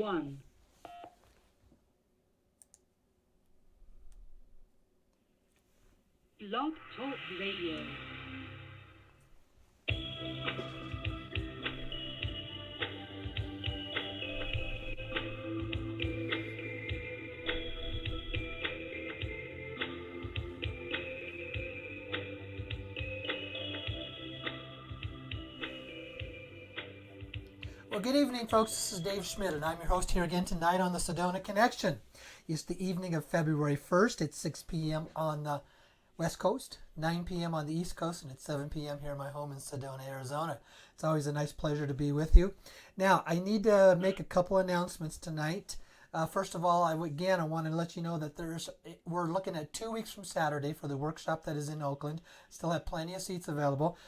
1. Blog Talk Radio. Well, good evening, folks. This is Dave Schmidt, and I'm your host here again tonight on the Sedona Connection. It's the evening of February 1st. It's 6 p.m. on the West Coast, 9 p.m. on the East Coast, and it's 7 p.m. here in my home in Sedona, Arizona. It's always a nice pleasure to be with you. Now, I need to make a couple announcements tonight. First of all, I want to let you know that we're looking at 2 weeks from Saturday for the workshop that is in Oakland. Still have plenty of seats available.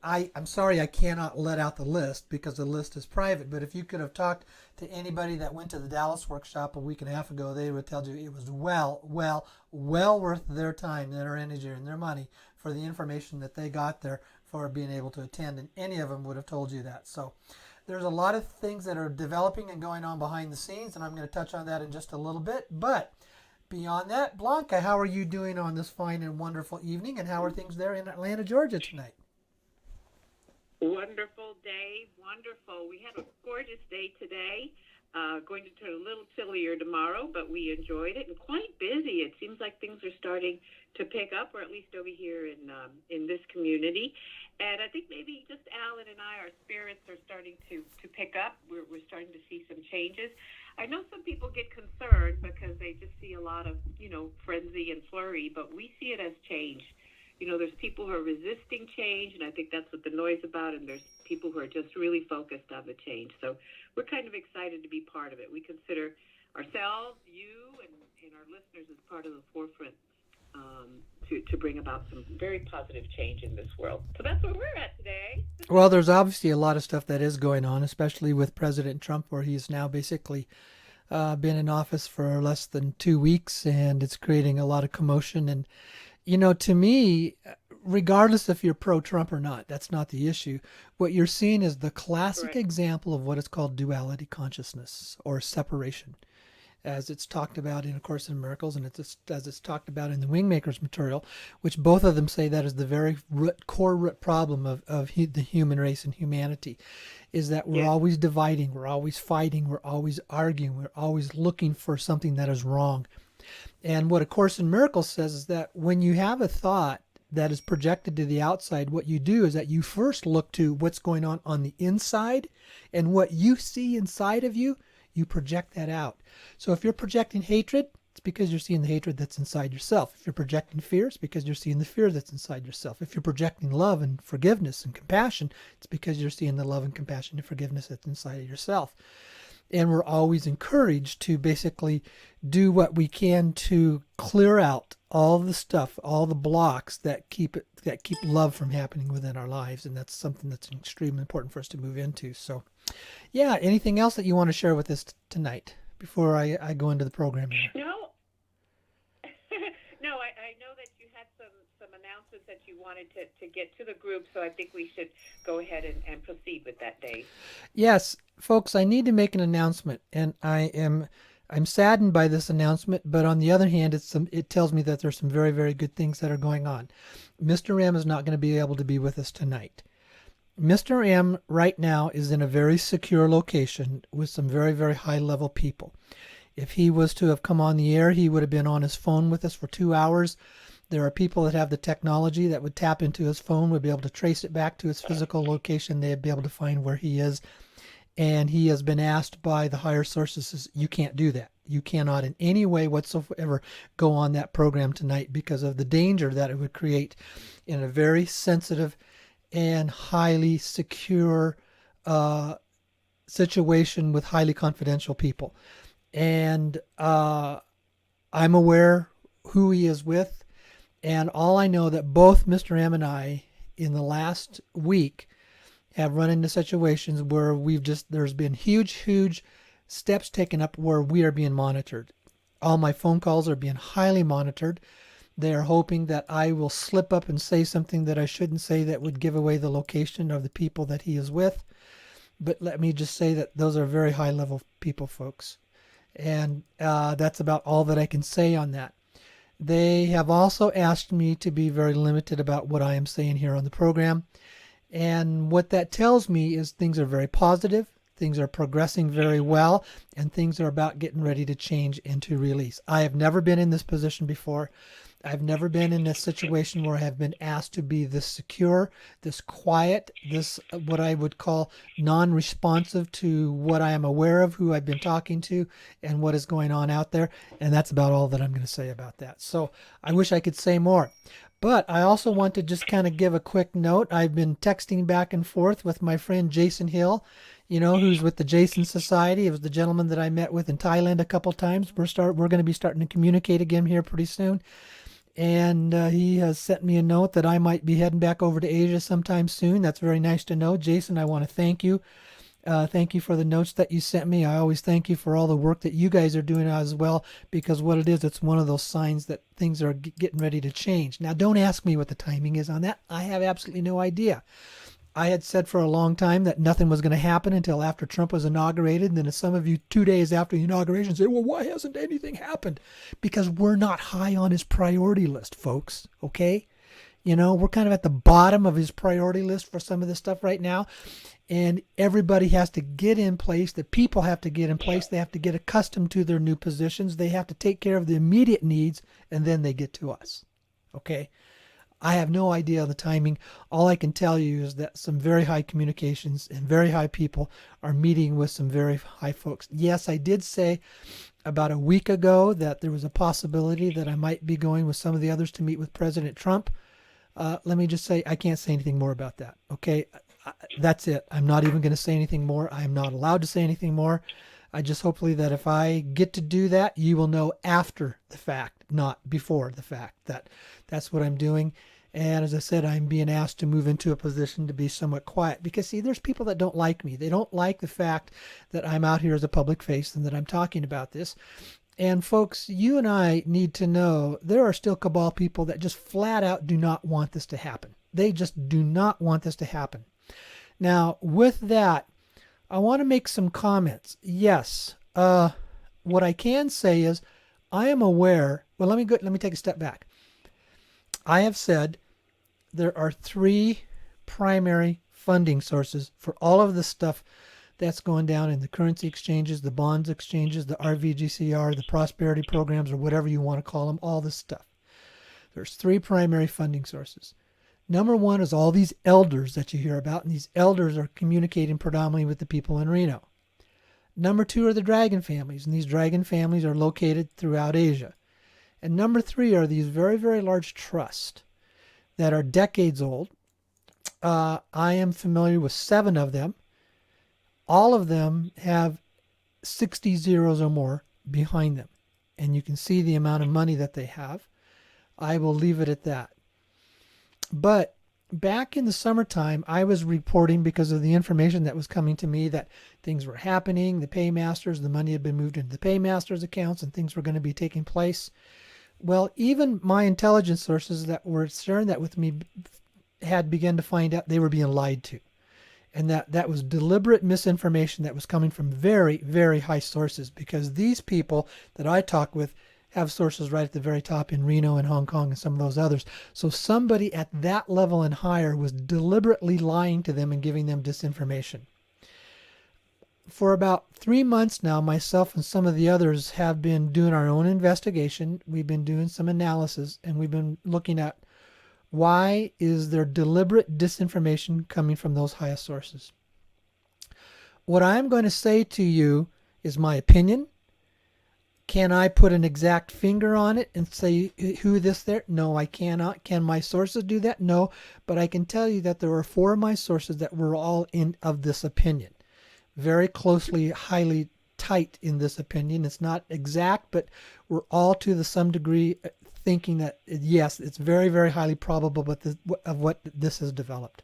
I'm sorry I cannot let out the list because the list is private, but if you could have talked to anybody that went to the Dallas workshop a week and a half ago, they would tell you it was well worth their time, their energy, and their money for the information that they got there for being able to attend, and any of them would have told you that. So there's a lot of things that are developing and going on behind the scenes, and I'm going to touch on that in just a little bit. But beyond that, Blanca, how are you doing on this fine and wonderful evening, and how are things there in Atlanta, Georgia tonight? Wonderful, Dave. Wonderful. We had a gorgeous day today. Going to turn a little chillier tomorrow, but we enjoyed it and quite busy. It seems like things are starting to pick up, or at least over here in this community. And I think maybe just Alan and I, our spirits are starting to pick up. We're starting to see some changes. I know some people get concerned because they just see a lot of, frenzy and flurry, but we see it as change. There's people who are resisting change, and I think that's what the noise about, and there's people who are just really focused on the change. So we're kind of excited to be part of it. We consider ourselves, you, and our listeners as part of the forefront to bring about some very positive change in this world. So that's where we're at today. Well, there's obviously a lot of stuff that is going on, especially with President Trump, where he's now basically been in office for less than 2 weeks, and it's creating a lot of commotion. And to me, regardless if you're pro-Trump or not, that's not the issue. What you're seeing is the classic example of what is called duality consciousness or separation, as it's talked about in A Course in Miracles, and as it's talked about in the Wingmakers material, which both of them say that is the very core root problem of the human race and humanity, is that we're always dividing, we're always fighting, we're always arguing, we're always looking for something that is wrong. And what A Course in Miracles says is that when you have a thought that is projected to the outside, what you do is that you first look to what's going on the inside, and what you see inside of you, you project that out. So if you're projecting hatred, it's because you're seeing the hatred that's inside yourself. If you're projecting fear, it's because you're seeing the fear that's inside yourself. If you're projecting love and forgiveness and compassion, it's because you're seeing the love and compassion and forgiveness that's inside of yourself. And we're always encouraged to basically do what we can to clear out all the stuff, all the blocks that keep love from happening within our lives. And that's something that's extremely important for us to move into. So, yeah, anything else that you want to share with us tonight before I go into the program here? No, I know that you had some announcements that you wanted to get to the group, so I think we should go ahead and proceed with that, Dave. Yes, folks, I need to make an announcement, and I'm saddened by this announcement, but on the other hand, it tells me that there's some very, very good things that are going on. Mr. M is not going to be able to be with us tonight. Mr. M right now is in a very secure location with some very, very high-level people. If he was to have come on the air, he would have been on his phone with us for 2 hours. There are people that have the technology that would tap into his phone, would be able to trace it back to his physical location. They'd be able to find where he is. And he has been asked by the higher sources, you can't do that. You cannot in any way whatsoever go on that program tonight because of the danger that it would create in a very sensitive and highly secure situation with highly confidential people. And I'm aware who he is with, and all I know that both Mr. M and I in the last week have run into situations where there's been huge steps taken up where we are being monitored. All my phone calls are being highly monitored. They are hoping that I will slip up and say something that I shouldn't say that would give away the location of the people that he is with. but let me just say that those are very high-level people, folks. And that's about all that I can say on that. They have also asked me to be very limited about what I am saying here on the program. And what that tells me is things are very positive, things are progressing very well, and things are about getting ready to change and to release. I have never been in this position before. I've never been in a situation where I have been asked to be this secure, this quiet, this what I would call non-responsive to what I am aware of, who I've been talking to, and what is going on out there. And that's about all that I'm going to say about that. So I wish I could say more. But I also want to just kind of give a quick note. I've been texting back and forth with my friend Jason Hill, who's with the Jason Society. It was the gentleman that I met with in Thailand a couple times. We're going to be starting to communicate again here pretty soon. And he has sent me a note that I might be heading back over to Asia sometime soon. That's very nice to know. Jason, I want to thank you. Thank you for the notes that you sent me. I always thank you for all the work that you guys are doing as well, because what it is, it's one of those signs that things are getting ready to change. Now, don't ask me what the timing is on that. I have absolutely no idea. I had said for a long time that nothing was going to happen until after Trump was inaugurated. And then some of you 2 days after the inauguration say, well, why hasn't anything happened? Because we're not high on his priority list, folks. Okay? We're kind of at the bottom of his priority list for some of this stuff right now. And everybody has to get in place. The people have to get in place. They have to get accustomed to their new positions. They have to take care of the immediate needs, and then they get to us. Okay? I have no idea of the timing. All I can tell you is that some very high communications and very high people are meeting with some very high folks. Yes, I did say about a week ago that there was a possibility that I might be going with some of the others to meet with President Trump. Let me just say I can't say anything more about that. Okay? That's it. I'm not even going to say anything more. I'm not allowed to say anything more. I just hopefully that if I get to do that, you will know after the fact, not before the fact, that that's what I'm doing. And as I said, I'm being asked to move into a position to be somewhat quiet because, see, there's people that don't like me. They don't like the fact that I'm out here as a public face and that I'm talking about this. And folks, you and I need to know there are still cabal people that just flat out do not want this to happen. They just do not want this to happen. Now, with that, I want to make some comments. Yes, what I can say is I am aware. Well, let me take a step back. I have said there are 3 primary funding sources for all of the stuff that's going down in the currency exchanges, the bonds exchanges, the RVGCR, the prosperity programs, or whatever you want to call them, all this stuff. There's 3 primary funding sources. Number 1 is all these elders that you hear about, and these elders are communicating predominantly with the people in Reno. Number 2 are the dragon families, and these dragon families are located throughout Asia. And number 3 are these very, very large trusts that are decades old. I am familiar with 7 of them. All of them have 60 zeros or more behind them. And you can see the amount of money that they have. I will leave it at that. But back in the summertime, I was reporting because of the information that was coming to me that things were happening, the paymasters, the money had been moved into the paymasters' accounts, and things were going to be taking place. Well, even my intelligence sources that were sharing that with me had begun to find out they were being lied to. And that was deliberate misinformation that was coming from very, very high sources, because these people that I talk with have sources right at the very top in Reno and Hong Kong and some of those others. So somebody at that level and higher was deliberately lying to them and giving them disinformation. For about 3 months now, myself and some of the others have been doing our own investigation. We've been doing some analysis, and we've been looking at why is there deliberate disinformation coming from those highest sources. What I'm going to say to you is my opinion. Can I put an exact finger on it and say who this there? No, I cannot. Can my sources do that? No, but I can tell you that there were 4 of my sources that were all in of this opinion. Very closely, highly tight in this opinion. It's not exact, but we're all to some degree thinking that, yes, it's very, very highly probable of what this has developed.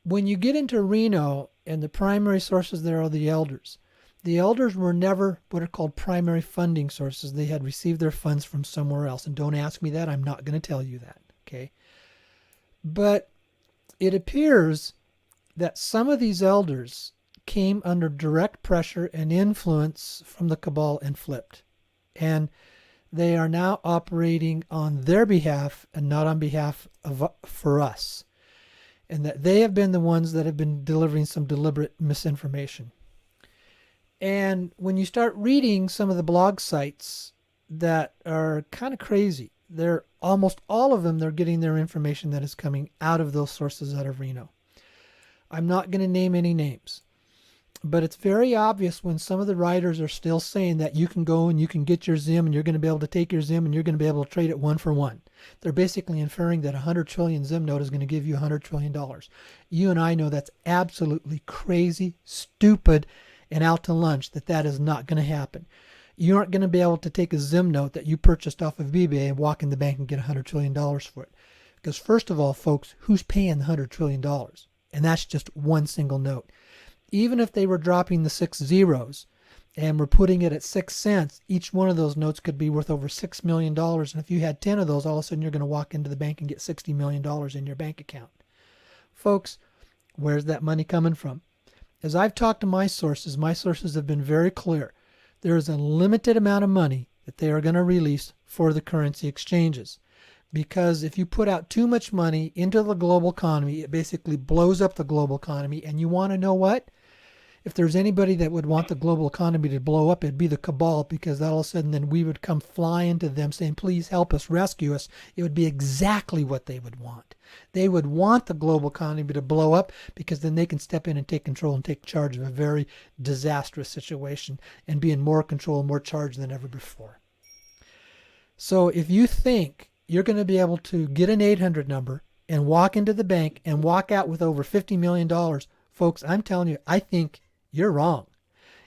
When you get into Reno, and the primary sources there are the elders. The elders were never what are called primary funding sources. They had received their funds from somewhere else. And don't ask me that. I'm not going to tell you that. Okay. But it appears that some of these elders came under direct pressure and influence from the cabal and flipped. And they are now operating on their behalf and not on behalf of for us. And that they have been the ones that have been delivering some deliberate misinformation. And when you start reading some of the blog sites that are kind of crazy, they're almost all of them, they're getting their information that is coming out of those sources out of Reno. I'm not going to name any names, but it's very obvious when some of the writers are still saying that you can go and you can get your Zim and you're going to be able to take your Zim and you're going to be able to trade it 1 for 1. They're basically inferring that a 100 trillion Zim note is going to give you $100 trillion. You and I know that's absolutely crazy, stupid, and out to lunch, that is not going to happen. You aren't going to be able to take a Zim note that you purchased off of eBay and walk in the bank and get $100 trillion for it. Because first of all, folks, who's paying the $100 trillion? And that's just one single note. Even if they were dropping the 6 zeros and were putting it at 6 cents, each one of those notes could be worth over $6 million. And if you had 10 of those, all of a sudden you're going to walk into the bank and get $60 million in your bank account. Folks, where's that money coming from? As I've talked to my sources have been very clear. There is a limited amount of money that they are going to release for the currency exchanges. Because if you put out too much money into the global economy, it basically blows up the global economy. And you want to know what? If there's anybody that would want the global economy to blow up, it'd be the cabal, because all of a sudden then we would come flying to them saying, please help us, rescue us. It would be exactly what they would want. They would want the global economy to blow up, because then they can step in and take control and take charge of a very disastrous situation and be in more control and more charge than ever before. So if you think you're going to be able to get an 800 number and walk into the bank and walk out with over $50 million, folks, I'm telling you, I think you're wrong.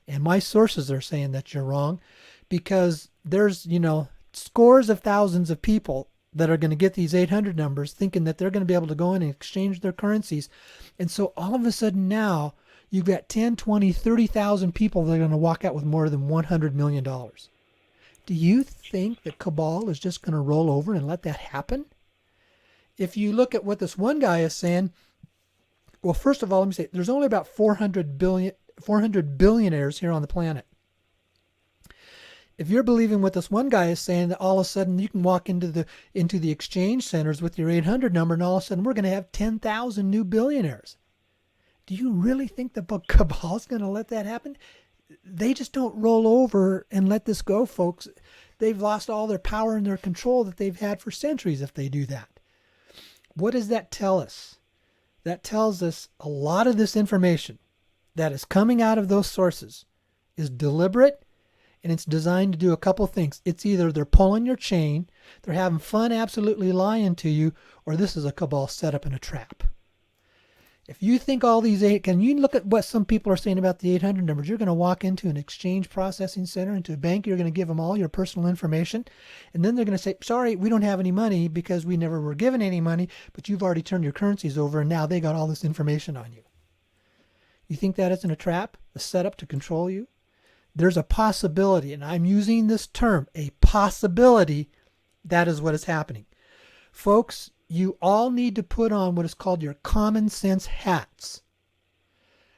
And my sources are saying that you're wrong, because there's, scores of thousands of people that are going to get these 800 numbers thinking that they're going to be able to go in and exchange their currencies. And so all of a sudden now you've got 10, 20, 30,000 people that are going to walk out with more than $100 million. Do you think the cabal is just going to roll over and let that happen? If you look at what this one guy is saying, well, first of all, let me say, there's only about 400 billionaires here on the planet. If you're believing what this one guy is saying, that all of a sudden you can walk into the exchange centers with your 800 number and all of a sudden we're going to have 10,000 new billionaires. Do you really think the cabal is going to let that happen? They just don't roll over and let this go, folks. They've lost all their power and their control that they've had for centuries if they do that. What does that tell us? That tells us a lot of this information that is coming out of those sources is deliberate, and it's designed to do a couple things. It's either they're pulling your chain, they're having fun absolutely lying to you, or this is a cabal setup and a trap. If you think all these can you look at what some people are saying about the 800 numbers? You're going to walk into an exchange processing center, into a bank, you're going to give them all your personal information, and then they're going to say, sorry, we don't have any money because we never were given any money, but you've already turned your currencies over and now they got all this information on you. You think that isn't a trap, a setup to control you? There's a possibility, and I'm using this term, a possibility, that is what is happening. Folks, you all need to put on what is called your common sense hats.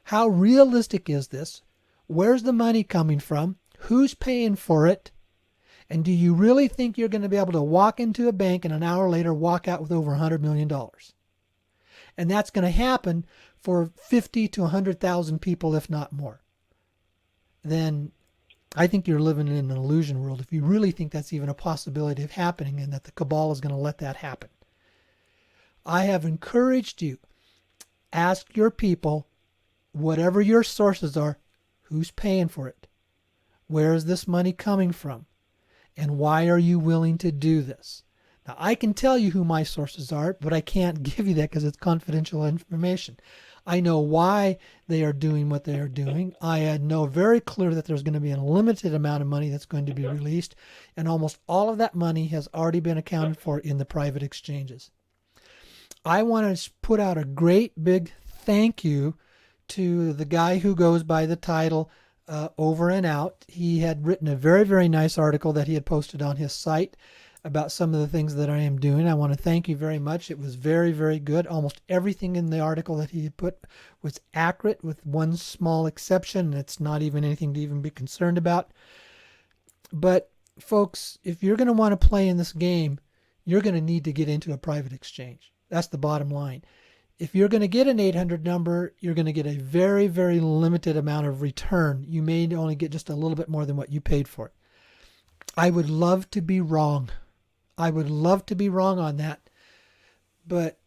How realistic is this? Where's the money coming from? Who's paying for it? And do you really think you're going to be able to walk into a bank and an hour later walk out with over $100 million? And that's going to happen for 50 to 100,000 people, if not more. Then I think you're living in an illusion world if you really think that's even a possibility of happening and that the cabal is going to let that happen. I have encouraged you, ask your people, whatever your sources are, who's paying for it? Where is this money coming from? And why are you willing to do this? Now, I can tell you who my sources are, but I can't give you that because it's confidential information. I know why they are doing what they are doing. I know very clear that there's going to be a limited amount of money that's going to be released, and almost all of that money has already been accounted for in the private exchanges. I want to put out a great big thank you to the guy who goes by the title Over and Out. He had written a very, very nice article that he had posted on his site. about some of the things that I am doing. I want to thank you very much. It was very, very good. Almost everything in the article that he had put was accurate, with one small exception. It's not even anything to even be concerned about. But folks, if you're going to want to play in this game, you're going to need to get into a private exchange. That's the bottom line. If you're going to get an 800 number, you're going to get a very, very limited amount of return. You may only get just a little bit more than what you paid for it. I would love to be wrong. I would love to be wrong on that. But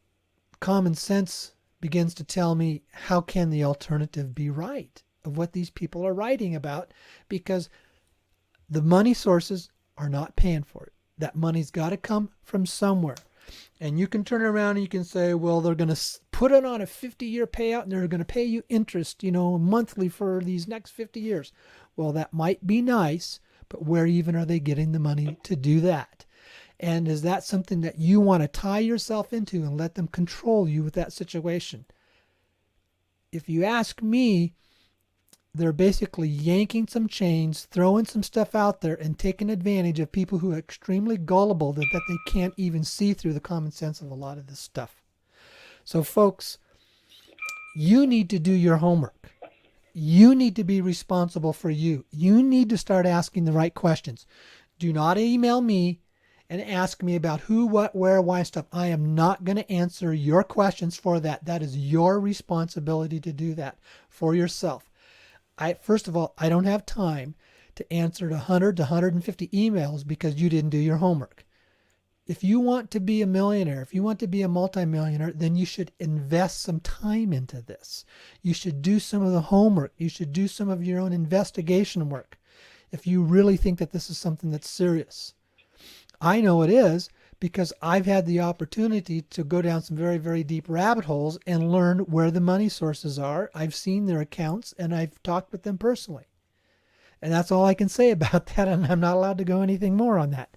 common sense begins to tell me, how can the alternative be right of what these people are writing about? Because the money sources are not paying for it. That money's got to come from somewhere. And you can turn around and you can say, well, they're going to put it on a 50-year payout and they're going to pay you interest, monthly for these next 50 years. Well, that might be nice, but where even are they getting the money to do that? And is that something that you want to tie yourself into and let them control you with that situation? If you ask me, they're basically yanking some chains, throwing some stuff out there, and taking advantage of people who are extremely gullible that they can't even see through the common sense of a lot of this stuff. So folks, you need to do your homework. You need to be responsible for you. You need to start asking the right questions. Do not email me and ask me about who, what, where, why stuff. I am not going to answer your questions for that. That is your responsibility to do that for yourself. First of all, I don't have time to answer 100 to 150 emails because you didn't do your homework. If you want to be a millionaire, if you want to be a multimillionaire, then you should invest some time into this. You should do some of the homework. You should do some of your own investigation work if you really think that this is something that's serious. I know it is, because I've had the opportunity to go down some very, very deep rabbit holes and learn where the money sources are. I've seen their accounts and I've talked with them personally. And that's all I can say about that, and I'm not allowed to go anything more on that.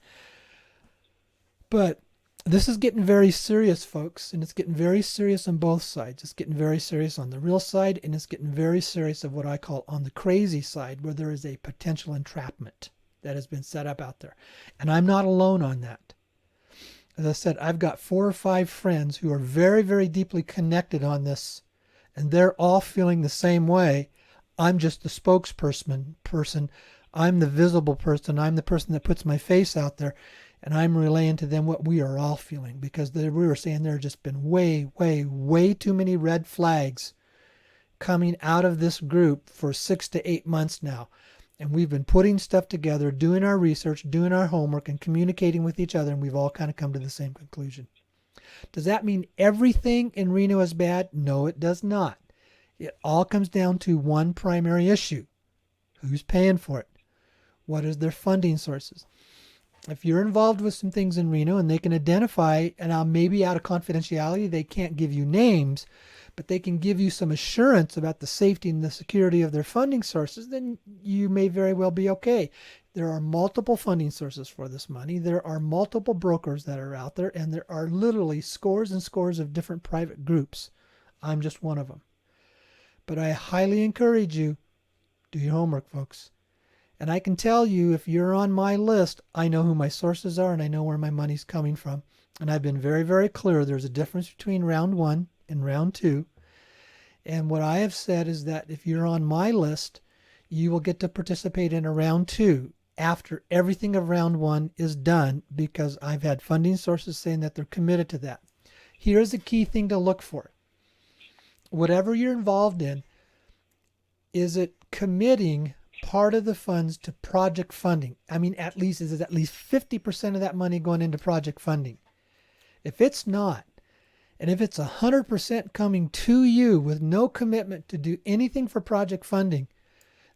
But this is getting very serious, folks, and it's getting very serious on both sides. It's getting very serious on the real side, and it's getting very serious of what I call on the crazy side, where there is a potential entrapment that has been set up out there. And I'm not alone on that. As I said, I've got 4 or 5 friends who are very, very deeply connected on this, and they're all feeling the same way. I'm just the spokesperson. I'm the visible person. I'm the person that puts my face out there, and I'm relaying to them what we are all feeling, because we were saying there have just been way, way, way too many red flags coming out of this group for 6 to 8 months now. And we've been putting stuff together, doing our research, doing our homework, and communicating with each other, and we've all kind of come to the same conclusion. Does that mean everything in Reno is bad? No, it does not. It all comes down to one primary issue. Who's paying for it? What is their funding sources? If you're involved with some things in Reno and they can identify, and now maybe out of confidentiality, they can't give you names, but they can give you some assurance about the safety and the security of their funding sources, then you may very well be okay. There are multiple funding sources for this money. There are multiple brokers that are out there, and there are literally scores and scores of different private groups. I'm just one of them. But I highly encourage you, do your homework, folks. And I can tell you, if you're on my list, I know who my sources are and I know where my money's coming from. And I've been very, very clear. There's a difference between round 1 and round 2. And what I have said is that if you're on my list, you will get to participate in a round 2 after everything of round 1 is done, because I've had funding sources saying that they're committed to that. Here's the key thing to look for. Whatever you're involved in, is it committing part of the funds to project funding? I mean, is it at least 50% of that money going into project funding? If it's not, and if it's 100% coming to you with no commitment to do anything for project funding,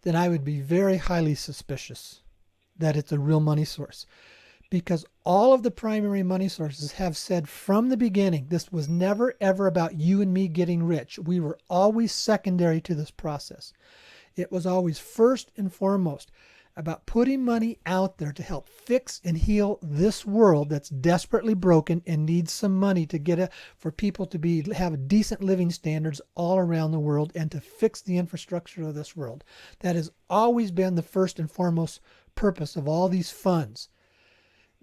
then I would be very highly suspicious that it's a real money source. Because all of the primary money sources have said from the beginning, this was never ever about you and me getting rich. We were always secondary to this process. It was always first and foremost about putting money out there to help fix and heal this world that's desperately broken and needs some money to for people to have decent living standards all around the world, and to fix the infrastructure of this world. That has always been the first and foremost purpose of all these funds.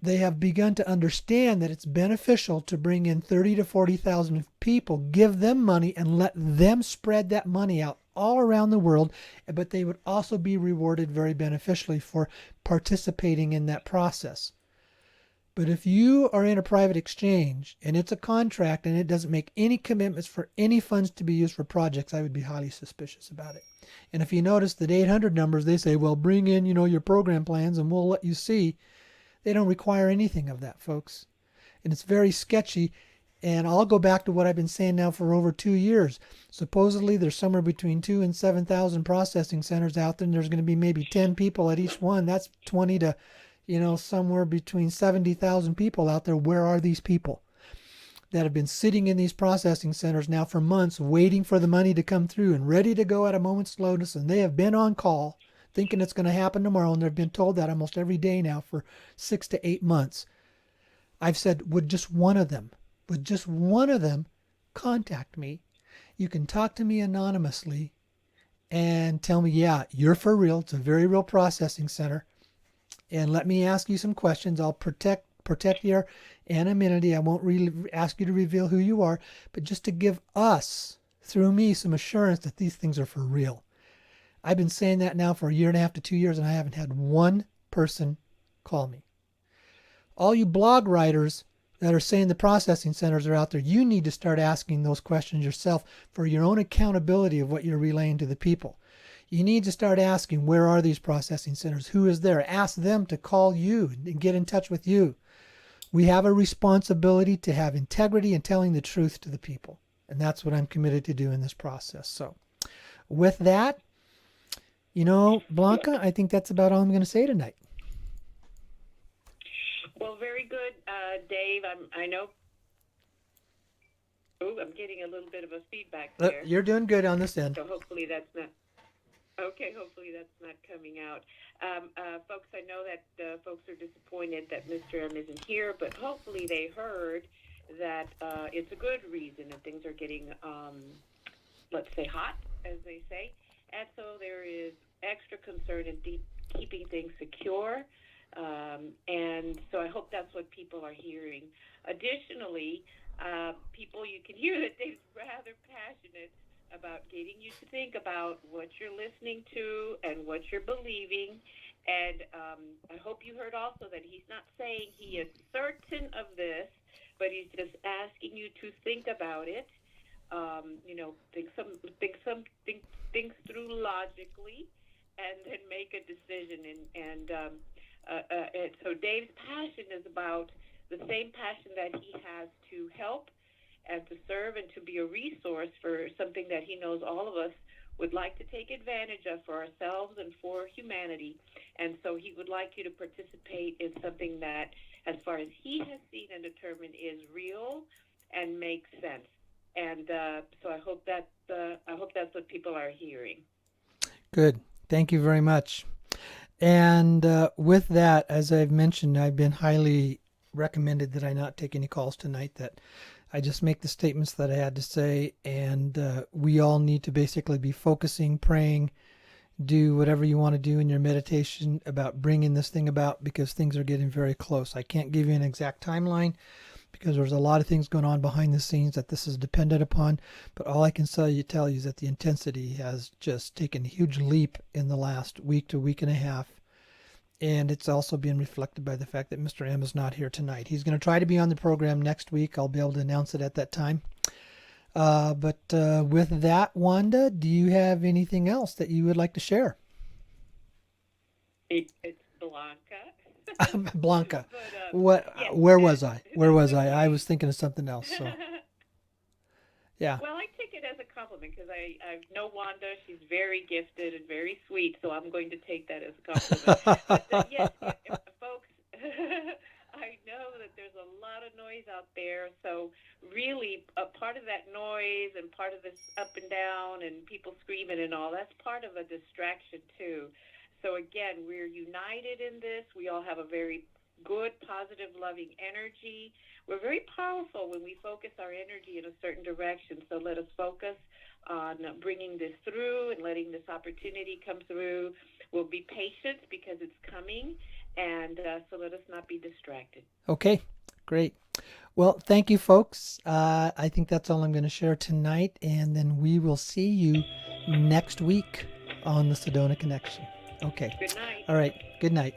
they have begun to understand that it's beneficial to bring in 30 to 40,000 people, give them money, and let them spread that money out all around the world. But they would also be rewarded very beneficially for participating in that process. But if you are in a private exchange and it's a contract and it doesn't make any commitments for any funds to be used for projects, I would be highly suspicious about it. And if you notice that 800 numbers, they say, well, bring in, your program plans and we'll let you see. They don't require anything of that, folks. And it's very sketchy. And I'll go back to what I've been saying now for over 2 years. Supposedly there's somewhere between 2 and 7,000 processing centers out there, and there's going to be maybe 10 people at each one. That's 20 to, somewhere between 70,000 people out there. Where are these people that have been sitting in these processing centers now for months, waiting for the money to come through and ready to go at a moment's notice? And they have been on call thinking it's going to happen tomorrow, and they've been told that almost every day now for 6 to 8 months. I've said, would just one of them contact me? You can talk to me anonymously and tell me, yeah, you're for real. It's a very real processing center. And let me ask you some questions. I'll protect your anonymity. I won't really ask you to reveal who you are, but just to give us, through me, some assurance that these things are for real. I've been saying that now for 1.5 to 2 years, and I haven't had one person call me. All you blog writers that are saying the processing centers are out there, you need to start asking those questions yourself for your own accountability of what you're relaying to the people. You need to start asking, where are these processing centers? Who is there? Ask them to call you and get in touch with you. We have a responsibility to have integrity and telling the truth to the people. And that's what I'm committed to do in this process. So with that, Blanca, I think that's about all I'm going to say tonight. Well, very good, Dave. I know. Oh, I'm getting a little bit of a feedback there. You're doing good on this end. So hopefully that's not. Okay, hopefully that's not coming out. Folks, I know that folks are disappointed that Mr. M isn't here, but hopefully they heard that it's a good reason and things are getting, let's say, hot, as they say. And so there is extra concern in keeping things secure. And so I hope that's what people are hearing. Additionally, people, you can hear that Dave's rather passionate about getting you to think about what you're listening to and what you're believing. And I hope you heard also that he's not saying he is certain of this, but he's just asking you to think about it. Think through logically, and then make a decision. And so Dave's passion is about the same passion that he has to help and to serve and to be a resource for something that he knows all of us would like to take advantage of for ourselves and for humanity. And so he would like you to participate in something that, as far as he has seen and determined, is real and makes sense. And so I hope that's what people are hearing. Good. Thank you very much. And with that, as I've mentioned, I've been highly recommended that I not take any calls tonight, that I just make the statements that I had to say, and we all need to basically be focusing, praying, do whatever you want to do in your meditation about bringing this thing about, because things are getting very close. I can't give you an exact timeline because there's a lot of things going on behind the scenes that this is dependent upon, but all I can tell you is that the intensity has just taken a huge leap in the last week to week and a half. And it's also being reflected by the fact that Mr. M is not here tonight. He's going to try to be on the program next week. I'll be able to announce it at that time. But with that, Wanda, do you have anything else that you would like to share? It's Blanca. Blanca. But, yes. Where was I? I was thinking of something else. So. Yeah. Well, I take it as a compliment because I know Wanda. She's very gifted and very sweet, so I'm going to take that as a compliment. But yes, folks, I know that there's a lot of noise out there. So really, a part of that noise and part of this up and down and people screaming and all, that's part of a distraction too. So again, we're united in this. We all have a very good, positive, loving energy. We're very powerful when we focus our energy in a certain direction. So let us focus on bringing this through and letting this opportunity come through. We'll be patient because it's coming, and so let us not be distracted. Okay, great. Well, thank you, folks. I think that's all I'm going to share tonight, and then we will see you next week on the Sedona Connection. Okay. Good night. All right. Good night.